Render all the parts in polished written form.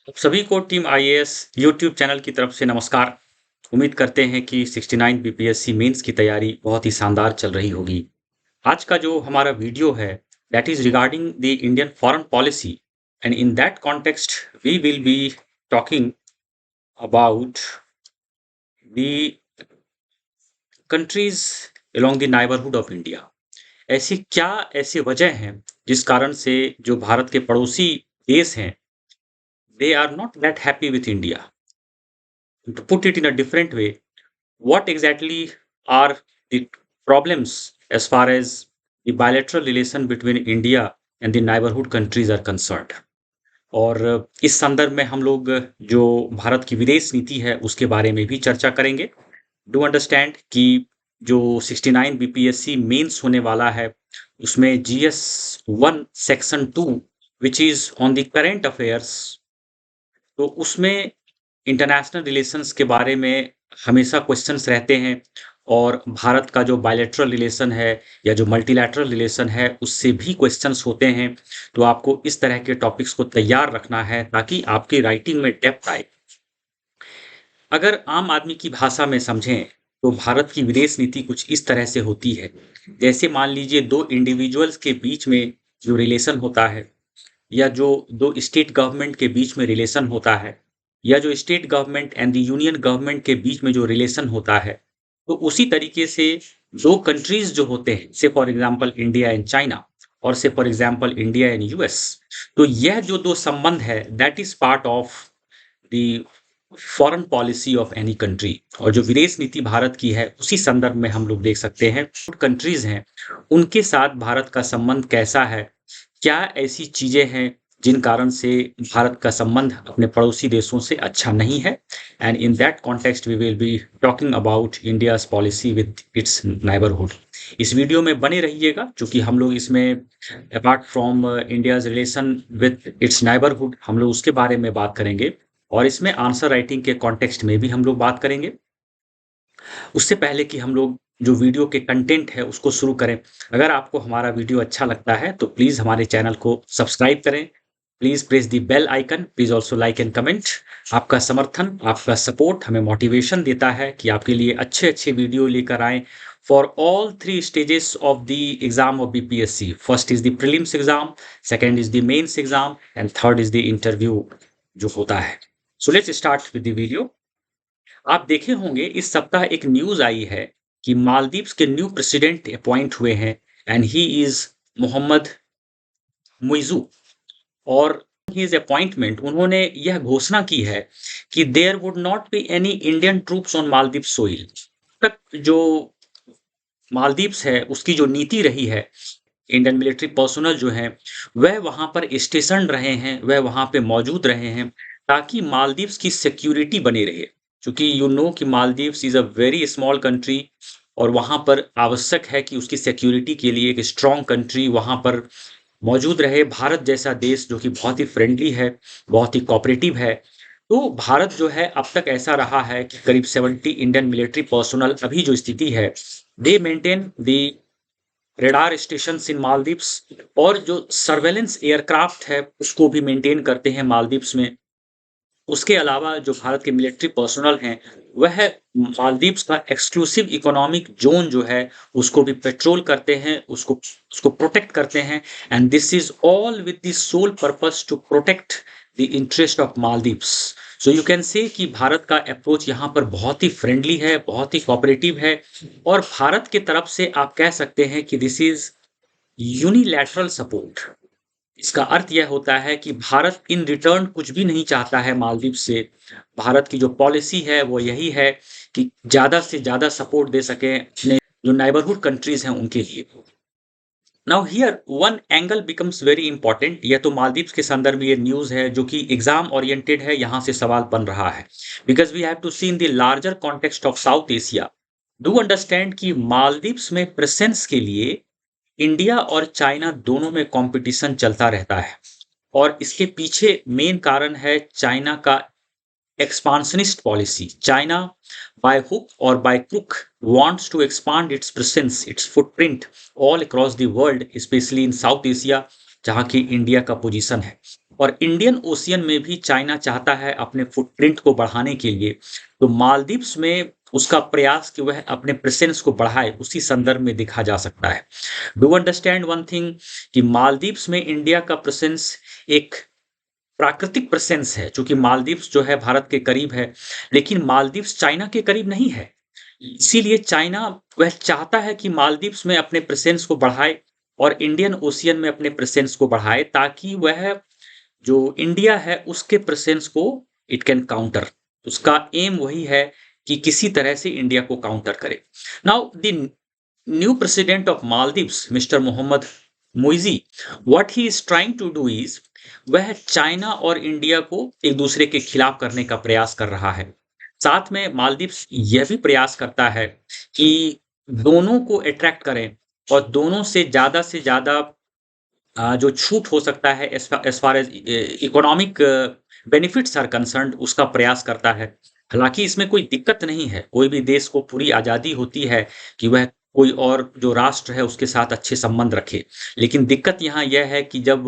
आप सभी को टीम आईएएस यूट्यूब चैनल की तरफ से नमस्कार। उम्मीद करते हैं कि 69 बीपीएससी मेंस की तैयारी बहुत ही शानदार चल रही होगी। आज का जो हमारा वीडियो है that is regarding the Indian foreign policy and in that context we will be talking about the countries along the neighbourhood of India. ऐसी क्या ऐसी वजह हैं जिस कारण से जो भारत के पड़ोसी देश हैं they are not that happy with India. To put it in a different way, what exactly are the problems as far as the bilateral relation between India and the neighborhood countries are concerned? और इस संदर्भ में हम लोग जो भारत की विदेश नीति है उसके बारे में भी चर्चा करेंगे। डू अंडरस्टैंड कि जो 69 बीपीएससी मेंस होने वाला है उसमें GS 1 section 2 which is on the current affairs, तो उसमें इंटरनेशनल रिलेशंस के बारे में हमेशा क्वेश्चंस रहते हैं और भारत का जो बायलैटरल रिलेशन है या जो मल्टीलैटरल रिलेशन है उससे भी क्वेश्चंस होते हैं। तो आपको इस तरह के टॉपिक्स को तैयार रखना है ताकि आपकी राइटिंग में डेप्थ आए। अगर आम आदमी की भाषा में समझें तो भारत की विदेश नीति कुछ इस तरह से होती है, जैसे मान लीजिए दो इंडिविजुअल्स के बीच में जो रिलेशन होता है या जो दो स्टेट गवर्नमेंट के बीच में रिलेशन होता है या जो state government and the union government के बीच में जो रिलेशन होता है, तो उसी तरीके से दो कंट्रीज जो होते हैं, से for example India and China और से for example India and US, तो यह जो दो संबंध है that is part of the foreign policy of any country. और जो विदेश नीति भारत की है उसी संदर्भ में हम लोग देख सकते हैं कंट्रीज हैं उनके साथ भारत का संबंध कैसा है, क्या ऐसी चीजें हैं जिन कारण से भारत का संबंध अपने पड़ोसी देशों से अच्छा नहीं है। And in that context we will be talking about India's policy with its neighbourhood. इस वीडियो में बने रहिएगा क्योंकि हम लोग इसमें apart from India's relation with its neighbourhood हम लोग उसके बारे में बात करेंगे और इसमें आंसर राइटिंग के कॉन्टेक्स्ट में भी हम लोग बात करेंगे। उससे पहले कि हम लोग जो वीडियो के कंटेंट है उसको शुरू करें, अगर आपको हमारा वीडियो अच्छा लगता है तो प्लीज़ हमारे चैनल को सब्सक्राइब करें, please press the bell icon, please also like and comment. आपका समर्थन, आपका सपोर्ट हमें मोटिवेशन देता है कि आपके लिए अच्छे अच्छे वीडियो लेकर आएँ for all 3 stages of the exam of BPSC. First is the prelims exam, second is the mains exam and third is the interview जो होता है। So let's start with the video. आप देखे होंगे इस सप्ताह एक न्यूज आई है कि मालदीव्स के न्यू प्रेसिडेंट अपॉइंट हुए हैं and he is Mohamed Muizzu. और हिज अपॉइंटमेंट उन्होंने यह घोषणा की है कि there would not be any Indian troops on Maldives soil. तक जो मालदीव्स है उसकी जो नीति रही है, इंडियन मिलिट्री पर्सनल जो हैं वह वहां पर स्टेशन रहे हैं, वह वहां पे मौजूद रहे हैं ताकि मालदीव्स की सिक्योरिटी बनी रहे। क्योंकि यू नो कि Maldives is a very small country और वहां पर आवश्यक है कि उसकी सिक्योरिटी के लिए एक स्ट्रॉन्ग कंट्री वहां पर मौजूद रहे। भारत जैसा देश जो कि बहुत ही फ्रेंडली है, बहुत ही कोऑपरेटिव है। तो भारत जो है अब तक ऐसा रहा है कि करीब 70 इंडियन मिलिट्री पर्सनल, अभी जो स्थिति है दे मेंटेन द रेडार स्टेशन इन मालदीव्स और जो सर्वेलेंस एयरक्राफ्ट है उसको भी मेंटेन करते हैं मालदीव्स में। उसके अलावा जो भारत के मिलिट्री पर्सनल हैं वह मालदीव्स का एक्सक्लूसिव इकोनॉमिक जोन जो है उसको भी पेट्रोल करते हैं, उसको उसको प्रोटेक्ट करते हैं। And this is all with the sole purpose to protect the interest of Maldives. So you can say कि भारत का अप्रोच यहाँ पर बहुत ही फ्रेंडली है, बहुत ही कोऑपरेटिव है। और भारत की तरफ से आप कह सकते हैं कि दिस इज यूनिलैटरल सपोर्ट। इसका अर्थ यह होता है कि भारत इन रिटर्न कुछ भी नहीं चाहता है मालदीव से। भारत की जो पॉलिसी है वो यही है कि ज़्यादा से ज़्यादा सपोर्ट दे सके अपने जो नाइबरहुड कंट्रीज हैं उनके लिए। Now here one angle becomes very important. यह तो मालदीव के संदर्भ में ये न्यूज़ है जो कि एग्जाम ओरिएंटेड है, यहाँ से सवाल बन रहा है because we have to see in the larger context of South Asia. Do understand कि मालदीव्स में प्रेजेंस के लिए इंडिया और चाइना दोनों में कंपटीशन चलता रहता है और इसके पीछे मेन कारण है चाइना का expansionist policy. China by hook और by crook wants to expand its presence, its footprint all across the world, especially in South Asia, जहाँ की इंडिया का पोजीशन है। और इंडियन ओशियन में भी चाइना चाहता है अपने फुटप्रिंट को बढ़ाने के लिए। तो मालदीव्स में उसका प्रयास कि वह अपने प्रेजेंस को बढ़ाए, उसी संदर्भ में देखा जा सकता है। डू अंडरस्टैंड वन थिंग कि मालदीव्स में इंडिया का प्रेजेंस एक प्राकृतिक प्रेजेंस है, चूंकि मालदीव्स जो है भारत के करीब है, लेकिन मालदीव्स चाइना के करीब नहीं है। इसीलिए चाइना वह चाहता है कि मालदीव्स में अपने प्रेजेंस को बढ़ाए और इंडियन ओशियन में अपने प्रेजेंस को बढ़ाए, ताकि वह जो इंडिया है उसके प्रेजेंस को इट कैन काउंटर। उसका एम वही है कि किसी तरह से इंडिया को काउंटर करे। Now the new president of Maldives mister Mohamed Muizzu, what he is trying to do is, वह चाइना और इंडिया को एक दूसरे के खिलाफ करने का प्रयास कर रहा है। साथ में मालदीव्स यह भी प्रयास करता है कि दोनों को अट्रैक्ट करें और दोनों से ज्यादा जो छूट हो सकता है as far as economic benefits are concerned, उसका प्रयास करता है। हालांकि इसमें कोई दिक्कत नहीं है, कोई भी देश को पूरी आज़ादी होती है कि वह कोई और जो राष्ट्र है उसके साथ अच्छे संबंध रखे। लेकिन दिक्कत यहाँ यह है कि जब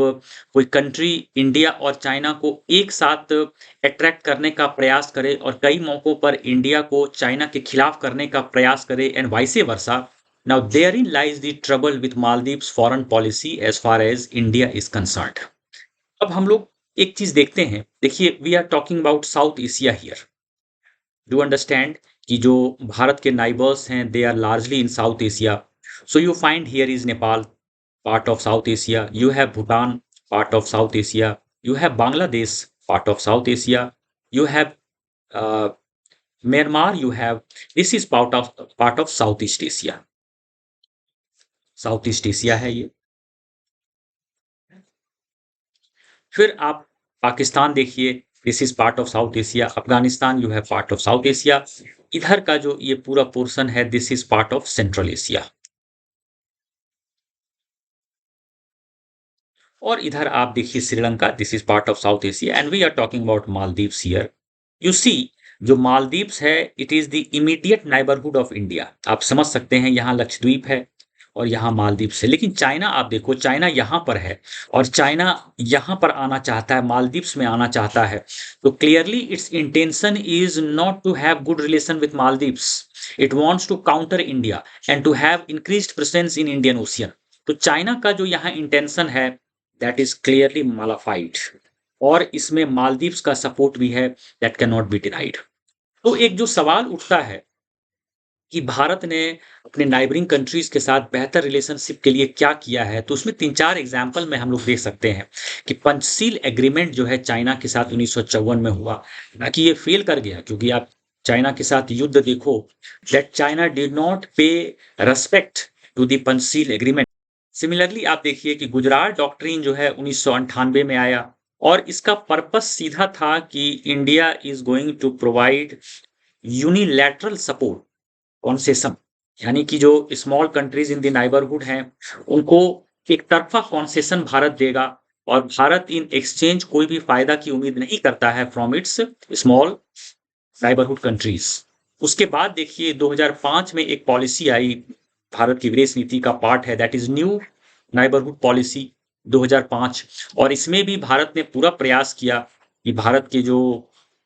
कोई कंट्री इंडिया और चाइना को एक साथ अट्रैक्ट करने का प्रयास करे और कई मौकों पर इंडिया को चाइना के खिलाफ करने का प्रयास करे and vice versa, now therein lies the trouble with Maldives foreign policy as far as India is concerned. अब हम लोग एक चीज देखते हैं, देखिए we are talking about South Asia here. Do understand कि जो भारत के नाइबर्स हैं they are largely in South Asia. So you find here is Nepal part of South Asia, you have Bhutan part of South Asia, you have Bangladesh part of South Asia, you have Myanmar, you have, this is part of South East Asia. South East Asia है ये। फिर आप पाकिस्तान देखिए, this is part of South Asia. Afghanistan you have part of South Asia. इधर का जो ये पूरा पोर्शन है this is part of Central Asia. और इधर आप देखिए Sri Lanka, this is part of South Asia and we are talking about Maldives here. You see जो मालदीव्स है it is the immediate neighbourhood of India. आप समझ सकते हैं यहाँ लक्षद्वीप है और यहाँ मालदीव्स है, लेकिन चाइना आप देखो, चाइना यहाँ पर है और चाइना यहाँ पर आना चाहता है, मालदीव्स में आना चाहता है। तो clearly its intention is not to have good relation with Maldives, it wants to counter India and to have increased presence in Indian Ocean. तो चाइना का जो यहाँ इंटेंशन है दैट इज क्लियरली मालाफाइड, और इसमें मालदीव्स का सपोर्ट भी है, that can not be denied. तो एक जो सवाल उठता है कि भारत ने अपने नाइबरिंग कंट्रीज के साथ बेहतर रिलेशनशिप के लिए क्या किया है, तो उसमें 3-4 एग्जाम्पल में हम लोग देख सकते हैं कि पंचशील एग्रीमेंट जो है चाइना के साथ 1954 में हुआ, ना कि ये फेल कर गया, क्योंकि आप चाइना के साथ युद्ध देखो, that China did not pay respect to the Panchsheel agreement. Similarly आप देखिए कि गुजरात डॉक्ट्रिन जो है 1998 में आया, और इसका पर्पस सीधा था कि India is going to provide unilateral support concession, यानी कि जो small countries in the neighbourhood हैं उनको एक तरफा कॉन्सेशन भारत देगा, और भारत इन एक्सचेंज कोई भी फायदा की उम्मीद नहीं करता है from its small neighbourhood countries. उसके बाद देखिए 2005 में एक पॉलिसी आई, भारत की विदेश नीति का पार्ट है, that is new neighbourhood policy 2005, और इसमें भी भारत ने पूरा प्रयास किया कि भारत के जो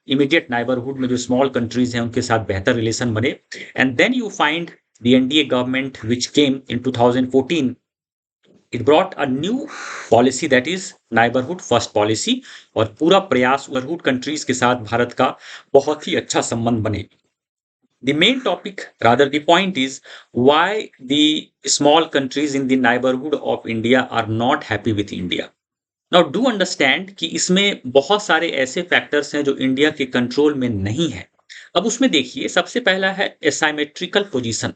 इमीडिएट नाइबरहुड में जो स्मॉल कंट्रीज हैं उनके साथ बेहतर रिलेशन बने। And then you find the NDA government which came in 2014, it brought a new policy that is neighbourhood first policy, और पूरा प्रयास नाइबरहुड कंट्रीज के साथ भारत का बहुत ही अच्छा संबंध बने। The main topic, rather the point is why the small countries in the neighborhood of India are not happy with India. Now do understand कि इसमें बहुत सारे ऐसे फैक्टर्स हैं जो इंडिया के कंट्रोल में नहीं है। अब उसमें देखिए सबसे पहला है एसाइमेट्रिकल पोजीशन।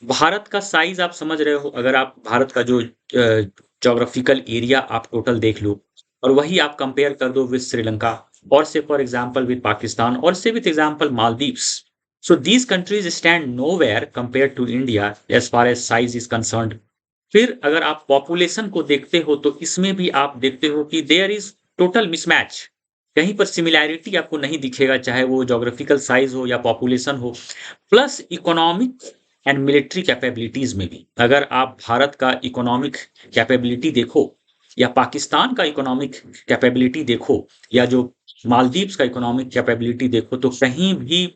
भारत का साइज आप समझ रहे हो, अगर आप भारत का जो जोग्राफिकल एरिया आप टोटल देख लो और वही आप कंपेयर कर दो विद श्रीलंका, और से फॉर एग्जांपल विद पाकिस्तान, और से with example Maldives, so these countries stand nowhere compared to India as far as size is concerned. फिर अगर आप पॉपुलेशन को देखते हो तो इसमें भी आप देखते हो कि देयर इज टोटल मिसमैच, कहीं पर सिमिलैरिटी आपको नहीं दिखेगा, चाहे वो जोग्राफिकल साइज हो या पॉपुलेशन हो। Plus economic and military capabilities में भी, अगर आप भारत का इकोनॉमिक कैपेबिलिटी देखो या पाकिस्तान का इकोनॉमिक कैपेबिलिटी देखो, या जो मालदीव्स का इकोनॉमिक कैपेबिलिटी देखो, तो कहीं भी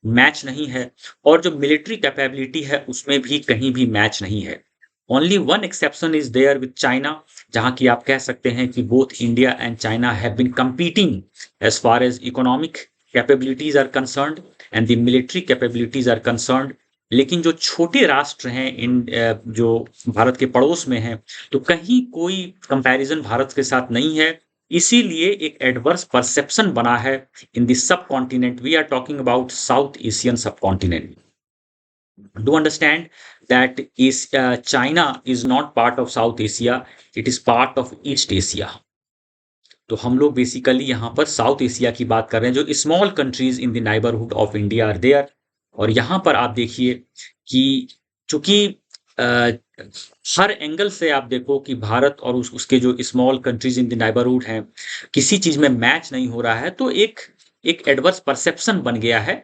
मैच नहीं है, और जो मिलिट्री कैपेबिलिटी है उसमें भी कहीं भी मैच नहीं है। Only one exception is there with China, जहां की आप कह सकते हैं कि both India and China have been competing as far as economic capabilities are concerned and the military capabilities are concerned. लेकिन जो छोटे राष्ट्र हैं इन जो भारत के पड़ोस में हैं, तो कहीं कोई कंपैरिजन भारत के साथ नहीं है। इसीलिए एक एडवर्स परसेप्शन बना है in the subcontinent. We are talking about South Asian subcontinent. Do understand that is China is not part of South Asia, it is part of East Asia. तो हम लोग basically यहाँ पर south Asia की बात कर रहे हैं, जो small countries in the neighbourhood of India are there. और यहाँ पर आप देखिए कि चूंकि हर एंगल से आप देखो कि भारत और उसके जो small countries in the neighbourhood हैं, किसी चीज में मैच नहीं हो रहा है, तो एक एक एडवर्स परसेप्शन बन गया है,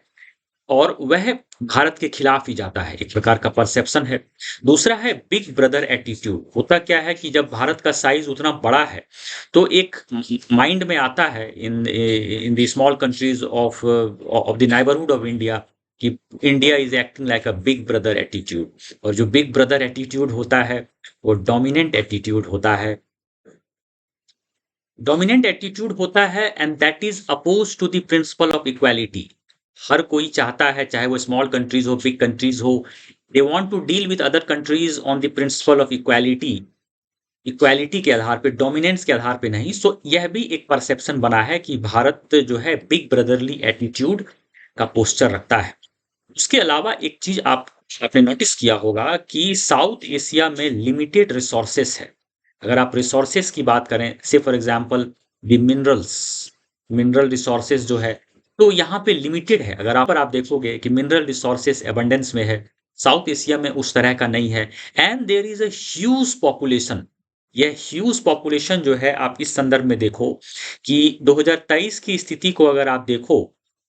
और वह भारत के खिलाफ ही जाता है, एक प्रकार का परसेप्शन है। दूसरा है बिग ब्रदर एटीट्यूड। होता क्या है कि जब भारत का साइज उतना बड़ा है, तो एक माइंड में आता है in in the small countries of of the neighbourhood of India कि India is acting like a big brother attitude. और जो बिग ब्रदर एटीट्यूड होता है वो डोमिनेंट एटीट्यूड होता है। डोमिनेंट एटीट्यूड होता है and that is oppose to the principle of equality. हर कोई चाहता है, चाहे वो स्मॉल कंट्रीज हो, बिग कंट्रीज हो, they want to deal with other countries on the principle of equality. Equality के आधार पे, डोमिनेंस के आधार पे नहीं। सो यह भी एक परसेप्शन बना है कि भारत जो है बिग ब्रदरली एटीट्यूड का पोस्चर रखता है। उसके अलावा एक चीज आपने नोटिस किया होगा कि साउथ एशिया में लिमिटेड रिसोर्सेस है। अगर आप रिसोर्सेस की बात करें, से for example the mineral resources जो है, तो यहाँ पे लिमिटेड है। अगर आप देखोगे कि मिनरल रिसोर्सेस एबंडेंस में है, साउथ एशिया में उस तरह का नहीं है। And there is a huge population. यह ह्यूज पॉपुलेशन जो है, आप इस संदर्भ में देखो कि 2023 की स्थिति को अगर आप देखो,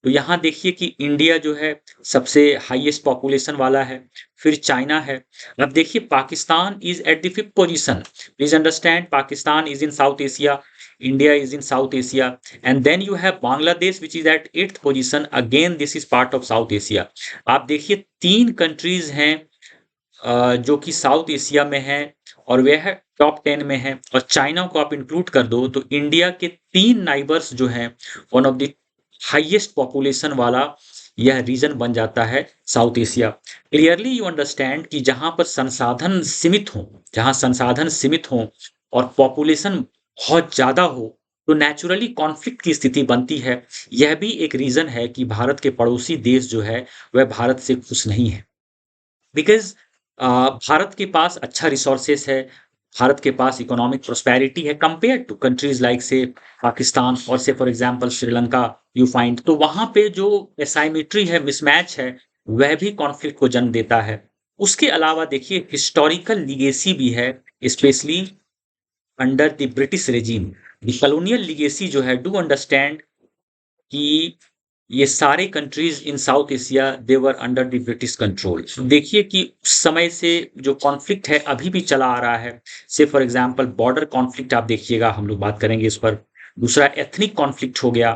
तो यहाँ देखिए कि इंडिया जो है सबसे हाईएस्ट पॉपुलेशन वाला है, फिर चाइना है। अब देखिए Pakistan is at the 5th position. Please understand, Pakistan is in South Asia, India is in South Asia, and then you have Bangladesh which is at 8th position. Again this is part of South Asia. आप देखिए 3 countries हैं जो कि south Asia में हैं, और वह है टॉप 10 में है। और चाइना को आप इंक्लूड कर दो तो इंडिया के 3 नाइबर्स जो हैं, one of the highest population वाला यह रीजन बन जाता है south Asia. Clearly you understand कि जहां पर संसाधन सीमित हों, जहां संसाधन सीमित हों और पॉपुलेशन बहुत ज्यादा हो, तो नेचुरली कॉन्फ्लिक्ट की स्थिति बनती है। यह भी एक रीजन है कि भारत के पड़ोसी देश जो है वह भारत से खुश नहीं है, बिकॉज भारत के पास अच्छा रिसोर्सेस है, भारत के पास इकोनॉमिक प्रोस्पेरिटी है कंपेयर टू कंट्रीज लाइक से पाकिस्तान और से for example Sri Lanka you find. तो वहां पे जो एसाइमेट्री है, मिसमैच है, वह भी कॉन्फ्लिक्ट को जन्म देता है। उसके अलावा देखिए हिस्टोरिकल लीगेसी भी है, specially under the British regime. The colonial legacy जो है, डू अंडरस्टैंड कि ये सारे countries in South Asia they were under the British control. देखिए कि उस समय से जो कॉन्फ्लिक्ट है अभी भी चला आ रहा है। से फॉर एग्जांपल बॉर्डर कॉन्फ्लिक्ट आप देखिएगा, हम लोग बात करेंगे इस पर। दूसरा एथनिक कॉन्फ्लिक्ट हो गया,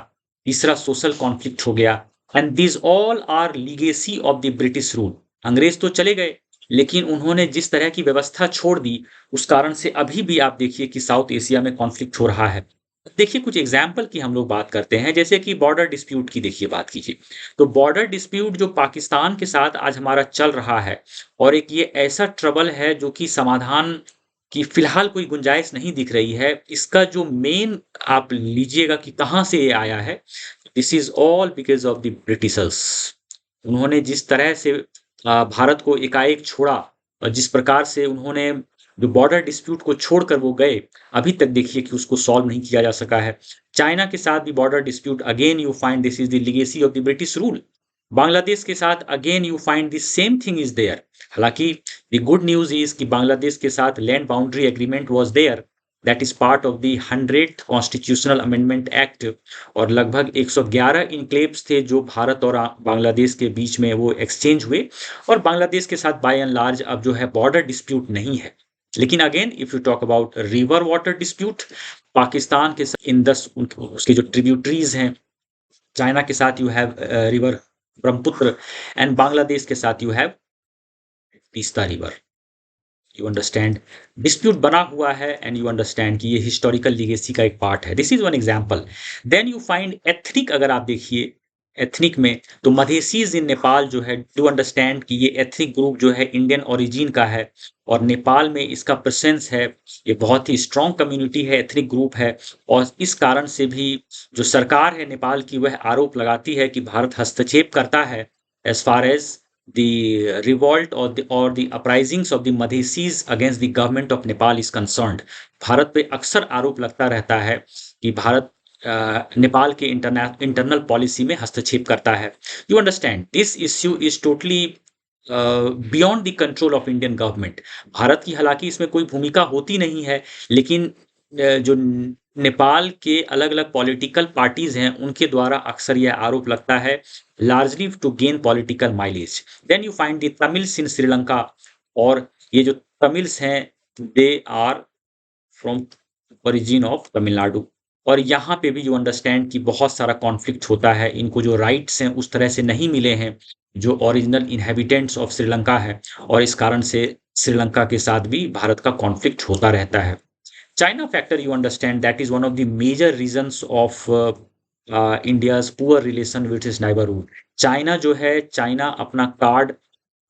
तीसरा सोशल कॉन्फ्लिक्ट हो गया। And this all are legacy of the British rule. अंग्रेज तो चले गए, लेकिन उन्होंने जिस तरह की व्यवस्था छोड़ दी, उस कारण से अभी भी आप देखिए कि साउथ एशिया में कॉन्फ्लिक्ट हो रहा है। देखिए कुछ एग्जाम्पल की हम लोग बात करते हैं, जैसे कि बॉर्डर डिस्प्यूट की देखिए बात कीजिए। तो बॉर्डर डिस्प्यूट जो पाकिस्तान के साथ आज हमारा चल रहा है, और एक ये ऐसा ट्रबल है जो कि समाधान की फिलहाल कोई गुंजाइश नहीं दिख रही है। इसका जो मेन आप लीजिएगा कि कहाँ से ये आया है, this is all because of the Britishers. उन्होंने जिस तरह से भारत को एकाएक छोड़ा, और जिस प्रकार से उन्होंने जो बॉर्डर डिस्प्यूट को छोड़कर वो गए, अभी तक देखिए कि उसको सॉल्व नहीं किया जा सका है। चाइना के साथ भी border dispute, again you find this is the legacy of the British rule. Bangladesh के साथ again you find the same thing is there. हालांकि द गुड न्यूज इज कि बांग्लादेश के साथ land boundary agreement was there, that is part of the 100th constitutional amendment act. और लगभग 111 enclaves थे जो भारत और बांग्लादेश के बीच में वो एक्सचेंज हुए, और बांग्लादेश के साथ बाय एंड लार्ज अब जो है बॉर्डर डिस्प्यूट नहीं है। लेकिन again if you talk about river water dispute, Pakistan के साथ इंदस उसके जो ट्रिब्यूटरीज हैं, चाइना के साथ you have river Brahmaputra, and Bangladesh के साथ you have Teesta river. You understand, dispute बना हुआ है एंड यू अंडरस्टैंड कि ये हिस्टोरिकल लीगेसी का एक पार्ट है। This is one example. Then you find ethnic, अगर आप देखिए एथनिक में, तो मधेसीज इन नेपाल जो है, डू अंडरस्टैंड कि ये एथनिक ग्रुप जो है इंडियन ओरिजिन का है और नेपाल में इसका प्रेजेंस है। ये बहुत ही स्ट्रॉन्ग कम्युनिटी है, एथनिक ग्रुप है, और इस कारण से भी जो सरकार है नेपाल की, वह आरोप लगाती है कि भारत हस्तक्षेप करता है as far as the revolt or the uprisings of the Madhesis against the government of Nepal is concerned। Bharat पे अक्सर आरोप लगता रहता है कि भारत नेपाल के इंटरनल पॉलिसी में हस्तक्षेप करता है। You understand this issue is totally beyond the control of Indian government. Bharat की हालांकि इसमें कोई भूमिका होती नहीं है, लेकिन जो नेपाल के अलग अलग पॉलिटिकल पार्टीज हैं उनके द्वारा अक्सर यह आरोप लगता है, largely to gain political mileage। Then you find the Tamils in Sri Lanka, और ये जो तमिल्स हैं they are from origin of Tamil Nadu, और यहाँ पे भी यू अंडरस्टैंड कि बहुत सारा कॉन्फ्लिक्ट होता है। इनको जो राइट्स हैं उस तरह से नहीं मिले हैं जो ओरिजिनल इनहेबिटेंट्स ऑफ श्रीलंका है, और इस कारण से श्रीलंका के साथ भी भारत का कॉन्फ्लिक्ट होता रहता है। China factor, you understand that is one of the major reasons of India's poor relation with is neighbourhood. China जो है, चाइना अपना कार्ड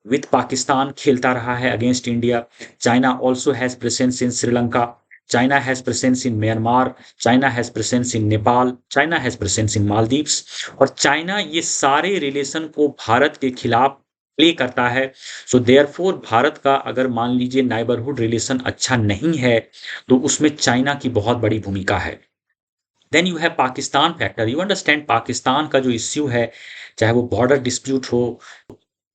विथ पाकिस्तान खेलता रहा है against India. China also has presence in Sri Lanka, China has presence in Myanmar, China has presence in Nepal, China has presence in Maldives, और China ये सारे relation को भारत के खिलाफ प्ले करता है। सो देयरफॉर भारत का अगर मान लीजिए नाइबरहुड रिलेशन अच्छा नहीं है तो उसमें चाइना की बहुत बड़ी भूमिका है। Then you have Pakistan factor. You understand Pakistan का जो इश्यू है, चाहे वो बॉर्डर डिस्प्यूट हो,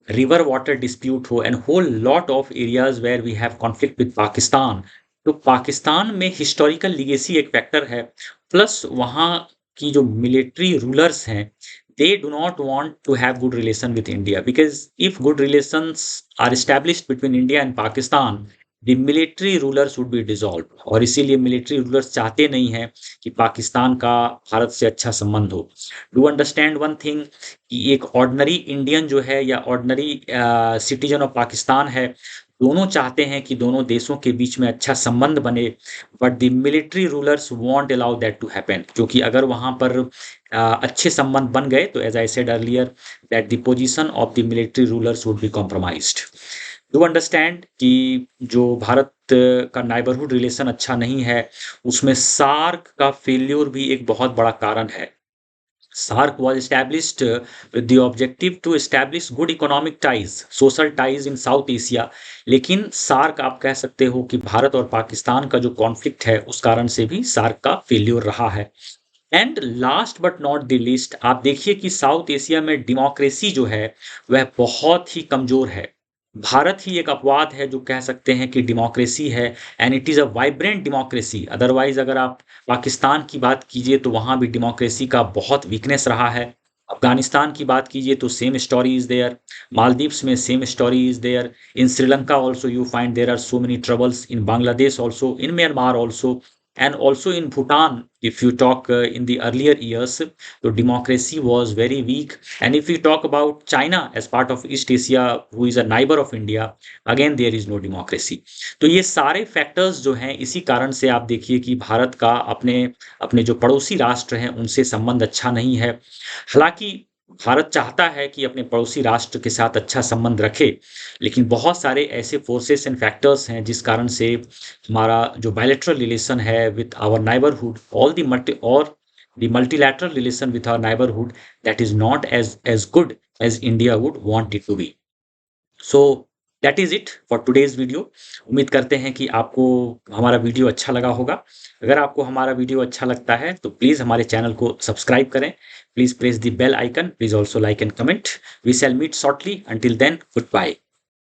रिवर वाटर डिस्प्यूट हो, and whole lot of areas where we have conflict with Pakistan, तो पाकिस्तान में हिस्टोरिकल लीगेसी एक फैक्टर है, प्लस वहाँ की जो मिलिट्री रूलर्स हैं they do not want to have good relation with India, because if good relations are established between India and Pakistan, the military rulers would be dissolved, और इसीलिए military rulers चाहते नहीं हैं कि पाकिस्तान का भारत से अच्छा संबंध हो। डू अंडरस्टैंड वन थिंग कि एक ऑर्डिनरी इंडियन जो है या ऑर्डिनरी सिटीजन ऑफ पाकिस्तान है, दोनों चाहते हैं कि दोनों देशों के बीच में अच्छा संबंध बने, but the military rulers won't allow that to happen, क्योंकि अगर वहाँ पर अच्छे संबंध बन गए तो as I said earlier that the position of the military rulers would be compromised. Do understand कि जो भारत का नाइबरहुड रिलेशन अच्छा नहीं है, उसमें सार्क का फेल्योर भी एक बहुत बड़ा कारण है। SAARC was established with the objective to establish good economic ties, social ties in South Asia। लेकिन SAARC आप कह सकते हो कि भारत और पाकिस्तान का जो कॉन्फ्लिक्ट है उस कारण से भी SAARC का फेल्योर रहा है। And last but not the least, आप देखिए कि साउथ एशिया में डेमोक्रेसी जो है वह बहुत ही कमजोर है। भारत ही एक अपवाद है जो कह सकते हैं कि डेमोक्रेसी है, and it is a vibrant democracy. Otherwise अगर आप पाकिस्तान की बात कीजिए तो वहाँ भी डेमोक्रेसी का बहुत वीकनेस रहा है। अफगानिस्तान की बात कीजिए तो same story is there, Maldives में same story is there, in Sri Lanka also you find there are so many troubles, in Bangladesh also, in Myanmar also, and also in Bhutan, if you talk in the earlier years, the democracy was very weak। And if you talk about China as part of East Asia, who is a neighbor of India, again there is no democracy। तो ये सारे factors जो हैं, इसी कारण से आप देखिए कि भारत का अपने अपने जो पड़ोसी राष्ट्र हैं उनसे संबंध अच्छा नहीं है। हालांकि भारत चाहता है कि अपने पड़ोसी राष्ट्र के साथ अच्छा संबंध रखे, लेकिन बहुत सारे ऐसे फोर्सेस एंड फैक्टर्स हैं जिस कारण से हमारा जो बायलैटरल रिलेशन है with our neighbourhood, all the multilateral relation with our neighbourhood, that is not as good as India would want it to be. So that is it for today's video. उम्मीद करते हैं कि आपको हमारा video अच्छा लगा होगा। अगर आपको हमारा वीडियो अच्छा लगता है तो प्लीज़ हमारे चैनल को सब्सक्राइब करें, please press the bell icon, please also like and comment. We shall meet shortly, until then good bye.